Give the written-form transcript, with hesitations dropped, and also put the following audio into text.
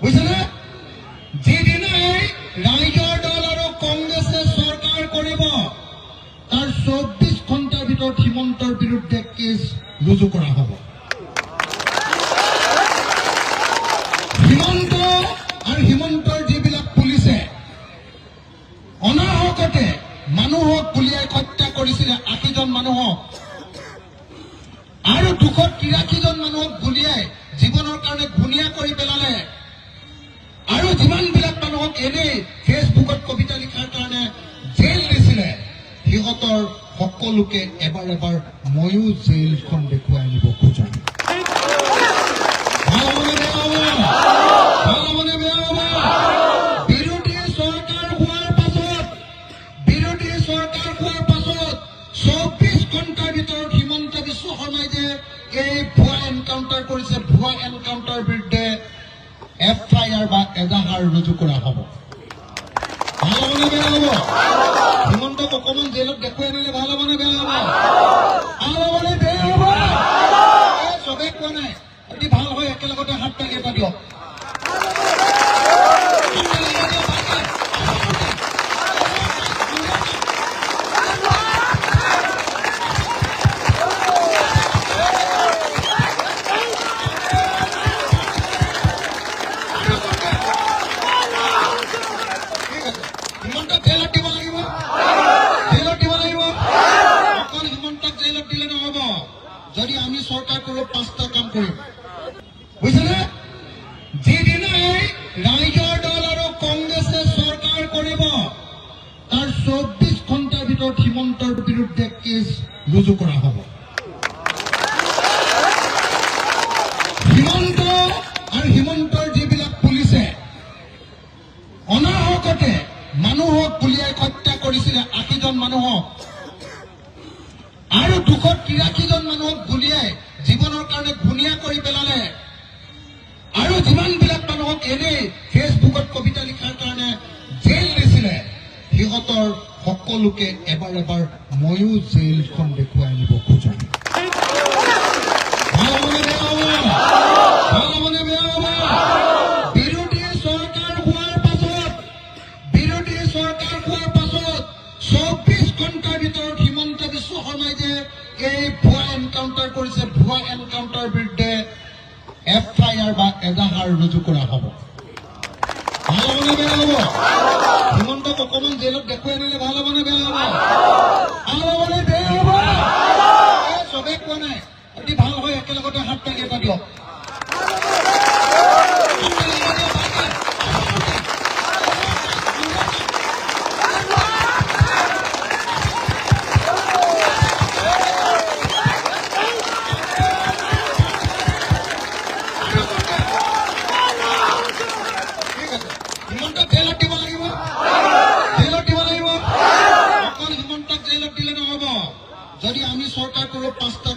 বুঝছেনে? যিদিনাই ৰাইজৰ দল আৰু কংগ্ৰেছে চৰকাৰ কৰিব তাৰ 24 ঘণ্টাৰ ভিতৰত হিমন্তৰ বিৰুদ্ধে কেছ ৰুজু কৰা হ'ব। হিমন্ত আৰু হিমন্তৰ যিবিলাক পুলিচে অনাহকতে মানুহক গুলিয়াই হত্যা কৰিছিলে 80 জন মানুহক আৰু 283 জন মানুহক গুলিয়াই জীৱনৰ কাৰণে ঘূণীয়া কৰি পেলালে আৰু যিমানবিলাক মানুহক এনেই ফেচবুকত কবিতা লিখাৰ কাৰণে জেল দিছিলে সিহঁতৰ সকলোকে এবাৰ এবাৰ ময়ো জেলখন দেখুৱাই আনিব খোজো। ভাল হ'বনে বেয়া হ'ব? ভাল হ'বনে বেয়া হ'ব? বিৰোধী চৰকাৰ হোৱাৰ পাছত 24 ঘণ্টাৰ ভিতৰত হিমন্ত বিশ্ব শৰ্মাই যে এই ভুৱা এনকাউণ্টাৰ কৰিছে, ভুৱা এনকাউণ্টাৰ বিৰুদ্ধে FIR বা এজাহাৰ ৰুজু কৰা হ'ব। ভাল হ'বনে বেয়া হ'ব? হিমন্তক অকণমান জেলত দেখুৱাই আনিলে ভাল হ'বনে বেয়া হ'ব? ভাল হ'বনে বেয়া হ'ব? চবে কোৱা নাই, অতি ভাল হয় একেলগতে হাত তালি এটা দিয়ক। হিমন্তক জেলত দিব লাগিব, জেলত দিব লাগিব। অকল হিমন্তক জেলত দিলে নহ'ব। যদি আমি চৰকাৰ কৰোঁ 5টা কাম কৰিম। বুজিছেনে? যিদিনাই ৰাইজৰ দল আৰু কংগ্ৰেছে চৰকাৰ কৰিব তাৰ 24 ঘণ্টাৰ ভিতৰত হিমন্তৰ বিৰুদ্ধে কেছ ৰুজু কৰা হ'ব। হিমন্ত আৰু হিমন্তৰ যিবিলাক পুলিচে অনাহকতে মানুহক গুলিয়াই হত্যা কৰিছিলে 80 জন মানুহক আৰু 283 জন মানুহক গুলিয়াই জীৱনৰ কাৰণে ঘূণীয়া কৰি পেলালে আৰু যিমানবিলাক মানুহক এনেই ফেচবুকত কবিতা লিখাৰ কাৰণে জেল দিছিলে সিহঁতৰ সকলোকে এবাৰ এবাৰ ময়ো জেলখন দেখুৱাই আনিব খোজো। ভাল হ'বনে বেয়া হ'ব? ভাল হ'বনে বেয়া হ'ব? বিৰোধী চৰকাৰ হোৱাৰ পাছত 24 ঘণ্টাৰ ভিতৰত হিমন্ত বিশ্ব শৰ্মাই যে এই ভুৱা এনকাউণ্টাৰ কৰিছে, ভুৱা এনকাউণ্টাৰ বিৰুদ্ধে FIR বা এজাহাৰ ৰুজু কৰা হ'ব। ভাল হ'বনে বেয়া হ'ব? হিমন্তক অকণমান জেলত দেখুৱাই আনিলে ভাল হ'বনে বেয়া হ'ব? ভাল হ'বনে বেয়া হ'ব? চবে কোৱা নাই, অতি ভাল হয় একেলগতে হাত তালি এটা দিয়ক। হিমন্তক জেলত দিব লাগিব, জেলত দিব লাগিব। অকল হিমন্তক জেলত দিলে নহ'ব। যদি আমি চৰকাৰ কৰোঁ 5টা